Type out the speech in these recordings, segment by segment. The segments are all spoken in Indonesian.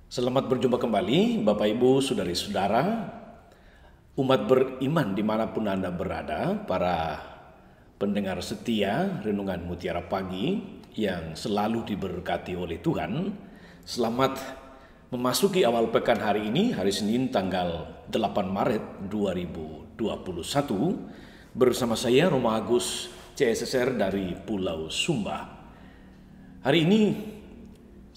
Selamat berjumpa kembali Bapak Ibu Saudari-saudara, umat beriman dimanapun Anda berada, para pendengar setia Renungan Mutiara Pagi yang selalu diberkati oleh Tuhan. Selamat memasuki awal pekan hari ini, hari Senin tanggal 8 Maret 2021, bersama saya Roma Agus CSSR dari Pulau Sumba. Hari ini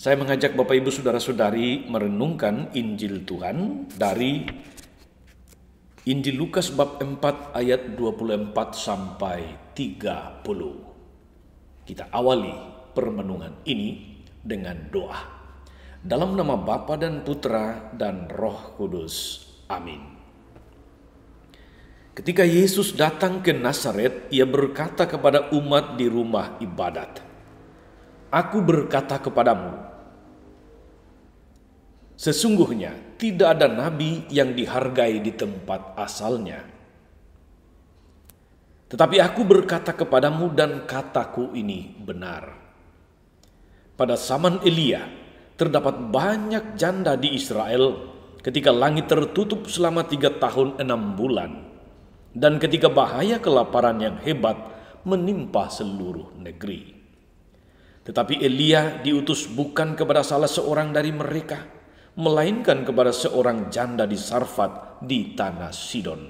saya mengajak Bapak Ibu Saudara-saudari merenungkan Injil Tuhan dari Injil Lukas bab 4 ayat 24 sampai 30. Kita awali permenungan ini dengan doa. Dalam nama Bapa dan Putra dan Roh Kudus. Amin. Ketika Yesus datang ke Nazaret, ia berkata kepada umat di rumah ibadat, "Aku berkata kepadamu, sesungguhnya tidak ada nabi yang dihargai di tempat asalnya. Tetapi aku berkata kepadamu dan kataku ini benar. Pada zaman Elia terdapat banyak janda di Israel ketika langit tertutup selama 3 tahun 6 bulan dan ketika bahaya kelaparan yang hebat menimpa seluruh negeri. Tetapi Elia diutus bukan kepada salah seorang dari mereka, melainkan kepada seorang janda di Sarfat di tanah Sidon.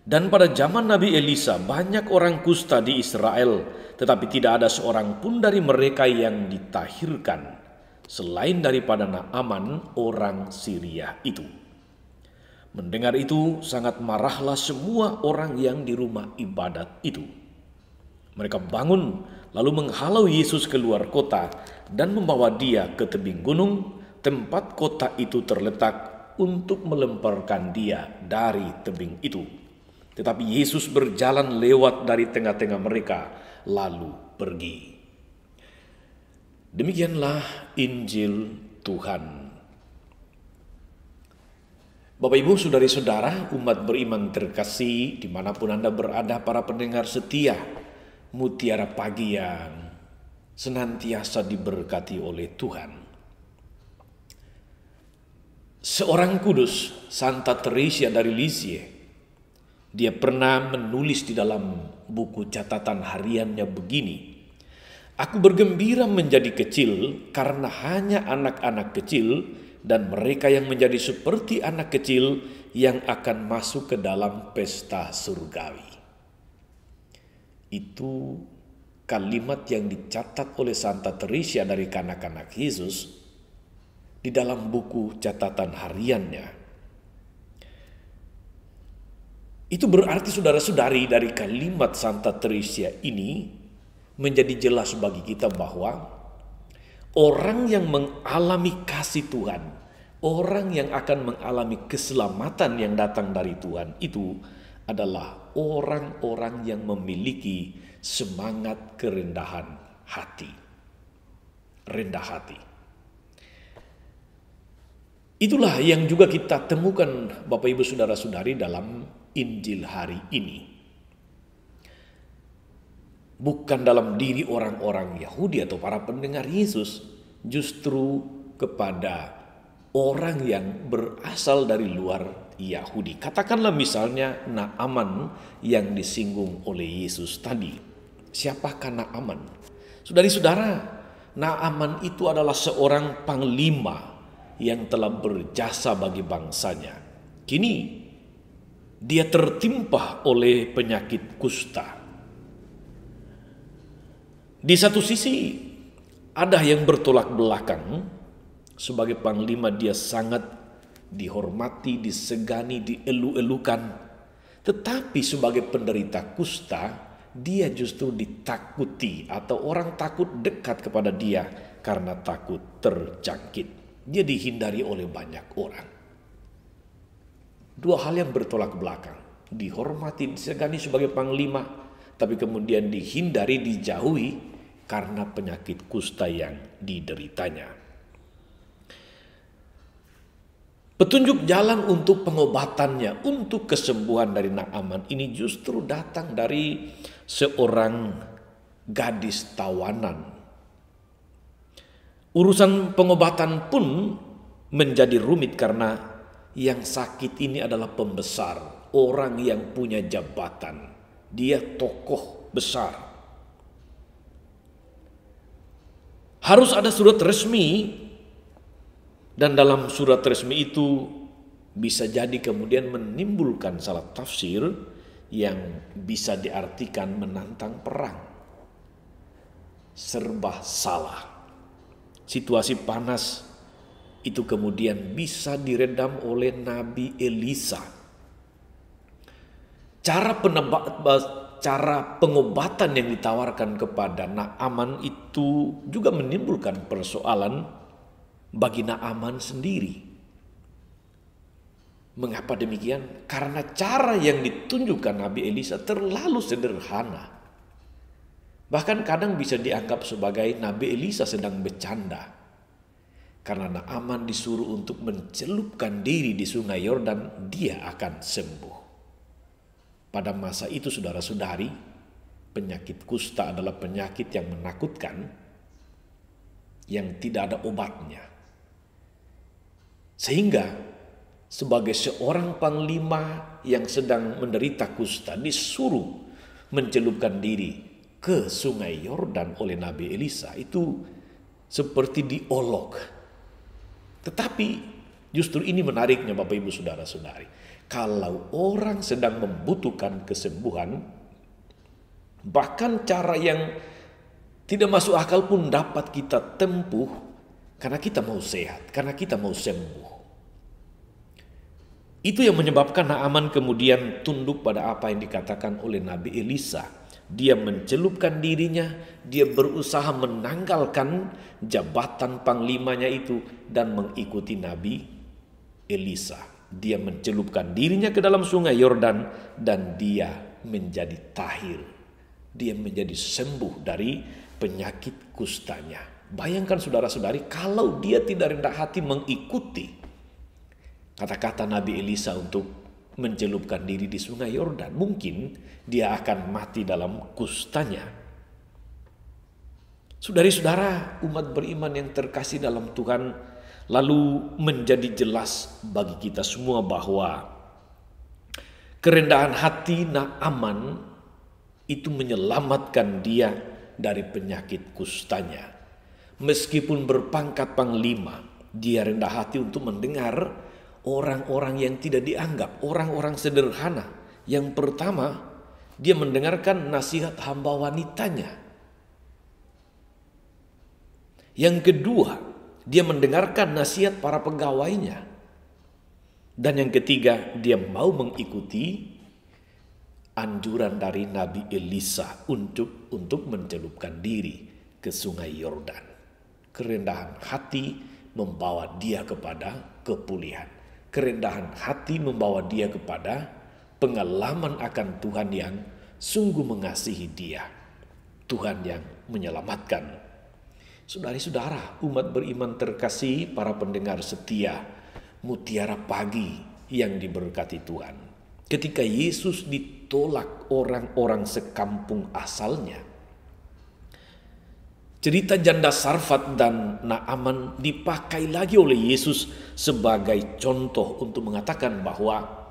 Dan pada zaman Nabi Elisa banyak orang kusta di Israel, tetapi tidak ada seorang pun dari mereka yang ditahirkan, selain daripada Naaman orang Syria itu." Mendengar itu sangat marahlah semua orang yang di rumah ibadat itu. Mereka bangun lalu menghalau Yesus keluar kota dan membawa dia ke tebing gunung tempat kota itu terletak untuk melemparkan dia dari tebing itu. Tetapi Yesus berjalan lewat dari tengah-tengah mereka lalu pergi. Demikianlah Injil Tuhan. Bapak Ibu Saudari-saudara, umat beriman terkasih dimanapun Anda berada, para pendengar setia Mutiara Pagi yang senantiasa diberkati oleh Tuhan. Seorang kudus, Santa Teresa dari Lisieux, dia pernah menulis di dalam buku catatan hariannya begini, "Aku bergembira menjadi kecil karena hanya anak-anak kecil dan mereka yang menjadi seperti anak kecil yang akan masuk ke dalam pesta surgawi." Itu kalimat yang dicatat oleh Santa Teresa dari kanak-kanak Yesus di dalam buku catatan hariannya. Itu berarti saudara-saudari, dari kalimat Santa Teresa ini menjadi jelas bagi kita bahwa orang yang mengalami kasih Tuhan, orang yang akan mengalami keselamatan yang datang dari Tuhan itu adalah orang-orang yang memiliki semangat kerendahan hati. Rendah hati. Itulah yang juga kita temukan Bapak Ibu Saudara-saudari dalam Injil hari ini. Bukan dalam diri orang-orang Yahudi atau para pendengar Yesus, justru kepada orang yang berasal dari luar Yahudi. Katakanlah misalnya Naaman yang disinggung oleh Yesus tadi. Siapakah Naaman? Saudari-saudara, Naaman itu adalah seorang panglima yang telah berjasa bagi bangsanya. Kini dia tertimpa oleh penyakit kusta. Di satu sisi ada yang bertolak belakang. Sebagai panglima dia sangat dihormati, disegani, dielu-elukan. Tetapi sebagai penderita kusta, dia justru ditakuti atau orang takut dekat kepada dia karena takut terjangkit. Dia dihindari oleh banyak orang. Dua hal yang bertolak belakang. Dihormati, disegani sebagai panglima, tapi kemudian dihindari, dijauhi karena penyakit kusta yang dideritanya. Petunjuk jalan untuk pengobatannya, untuk kesembuhan dari Naaman ini justru datang dari seorang gadis tawanan Urusan pengobatan pun menjadi rumit karena yang sakit ini adalah pembesar, orang yang punya jabatan. Dia tokoh besar. Harus ada surat resmi, dan dalam surat resmi itu bisa jadi kemudian menimbulkan salah tafsir yang bisa diartikan menantang perang. Serba salah. Situasi panas itu kemudian bisa diredam oleh Nabi Elisa. Cara pengobatan yang ditawarkan kepada Naaman itu juga menimbulkan persoalan bagi Naaman sendiri. Mengapa demikian? Karena cara yang ditunjukkan Nabi Elisa terlalu sederhana. Bahkan kadang bisa dianggap sebagai Nabi Elisa sedang bercanda. Karena Naaman disuruh untuk mencelupkan diri di sungai Yordan, dia akan sembuh. Pada masa itu saudara-saudari, penyakit kusta adalah penyakit yang menakutkan, yang tidak ada obatnya. Sehingga sebagai seorang panglima yang sedang menderita kusta disuruh mencelupkan diri ke sungai Yordan oleh Nabi Elisa, itu seperti diolok. Tetapi justru ini menariknya Bapak Ibu Saudara-saudari. Kalau orang sedang membutuhkan kesembuhan, bahkan cara yang tidak masuk akal pun dapat kita tempuh karena kita mau sehat, karena kita mau sembuh. Itu yang menyebabkan Naaman kemudian tunduk pada apa yang dikatakan oleh Nabi Elisa. Dia mencelupkan dirinya, dia berusaha menanggalkan jabatan panglimanya itu dan mengikuti Nabi Elisa. Dia mencelupkan dirinya ke dalam sungai Yordan dan dia menjadi tahir. Dia menjadi sembuh dari penyakit kustanya. Bayangkan saudara-saudari, kalau dia tidak rendah hati mengikuti kata-kata Nabi Elisa untuk mencelupkan diri di sungai Yordan, mungkin dia akan mati dalam kustanya. Saudari-saudara, umat beriman yang terkasih dalam Tuhan, lalu menjadi jelas bagi kita semua bahwa kerendahan hati Naaman itu menyelamatkan dia dari penyakit kustanya. Meskipun berpangkat panglima, dia rendah hati untuk mendengar orang-orang yang tidak dianggap, orang-orang sederhana. Yang pertama, dia mendengarkan nasihat hamba wanitanya. Yang kedua, dia mendengarkan nasihat para pegawainya. Dan yang ketiga, dia mau mengikuti anjuran dari Nabi Elisa untuk mencelupkan diri ke sungai Yordan. Kerendahan hati membawa dia kepada kepulihan. Kerendahan hati membawa dia kepada pengalaman akan Tuhan yang sungguh mengasihi dia. Tuhan yang menyelamatkan. Saudari-saudara, umat beriman terkasih, para pendengar setia, mutiara pagi yang diberkati Tuhan. Ketika Yesus ditolak orang-orang sekampung asalnya, cerita janda Sarfat dan Naaman dipakai lagi oleh Yesus sebagai contoh untuk mengatakan bahwa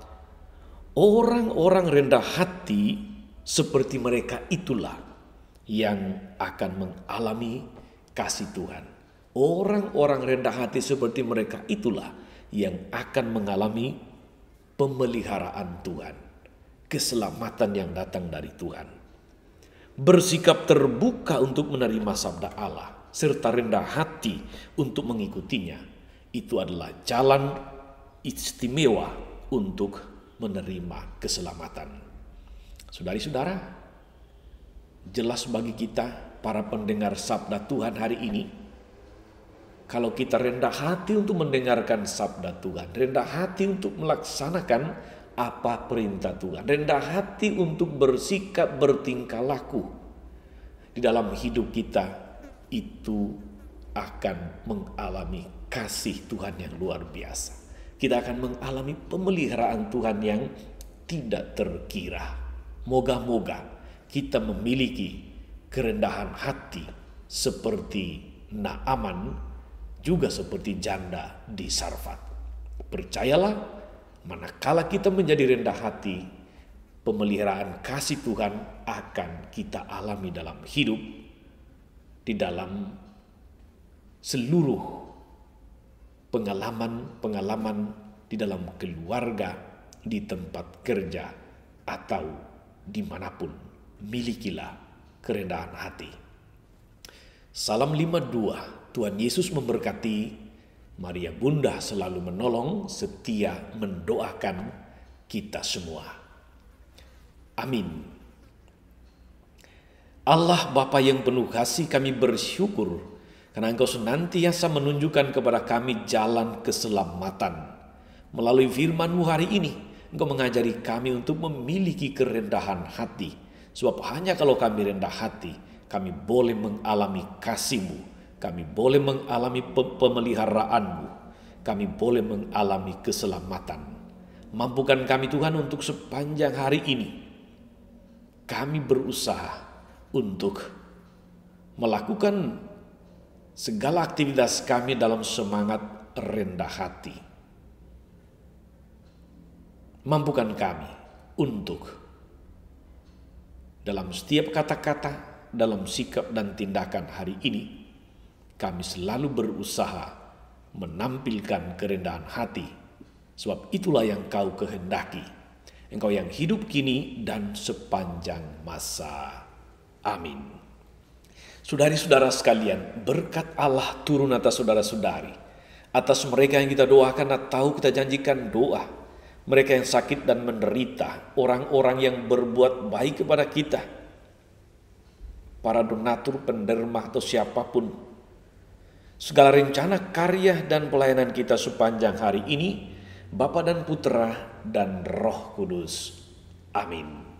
orang-orang rendah hati seperti mereka itulah yang akan mengalami kasih Tuhan. Orang-orang rendah hati seperti mereka itulah yang akan mengalami pemeliharaan Tuhan, keselamatan yang datang dari Tuhan. Bersikap terbuka untuk menerima sabda Allah serta rendah hati untuk mengikutinya, itu adalah jalan istimewa untuk menerima keselamatan. Saudari-saudara, jelas bagi kita para pendengar sabda Tuhan hari ini, kalau kita rendah hati untuk mendengarkan sabda Tuhan, rendah hati untuk melaksanakan apa perintah Tuhan, rendah hati untuk bersikap bertingkah laku di dalam hidup kita, itu akan mengalami kasih Tuhan yang luar biasa. Kita akan mengalami pemeliharaan Tuhan yang tidak terkira. Moga-moga kita memiliki kerendahan hati seperti Naaman juga seperti janda di Sarfat. Percayalah, manakala kita menjadi rendah hati, pemeliharaan kasih Tuhan akan kita alami dalam hidup, di dalam seluruh pengalaman-pengalaman di dalam keluarga, di tempat kerja, atau dimanapun. Milikilah kerendahan hati. Salam 52, Tuhan Yesus memberkati. Maria Bunda selalu menolong, setia mendoakan kita semua. Amin. Allah Bapa yang penuh kasih, kami bersyukur karena Engkau senantiasa menunjukkan kepada kami jalan keselamatan. Melalui firman-Mu hari ini, Engkau mengajari kami untuk memiliki kerendahan hati. Sebab hanya kalau kami rendah hati, kami boleh mengalami kasih-Mu, kami boleh mengalami pemeliharaan-Mu, kami boleh mengalami keselamatan. Mampukan kami Tuhan untuk sepanjang hari ini, kami berusaha untuk melakukan segala aktivitas kami dalam semangat rendah hati. Mampukan kami untuk dalam setiap kata-kata, dalam sikap dan tindakan hari ini, kami selalu berusaha menampilkan kerendahan hati. Sebab itulah yang Kau kehendaki. Engkau yang hidup kini dan sepanjang masa. Amin. Saudari-saudara sekalian, berkat Allah turun atas saudara-saudari, atas mereka yang kita doakan atau kita janjikan doa, mereka yang sakit dan menderita, orang-orang yang berbuat baik kepada kita, para donatur, penderma atau siapapun, segala rencana, karya dan pelayanan kita sepanjang hari ini, Bapa dan Putra dan Roh Kudus. Amin.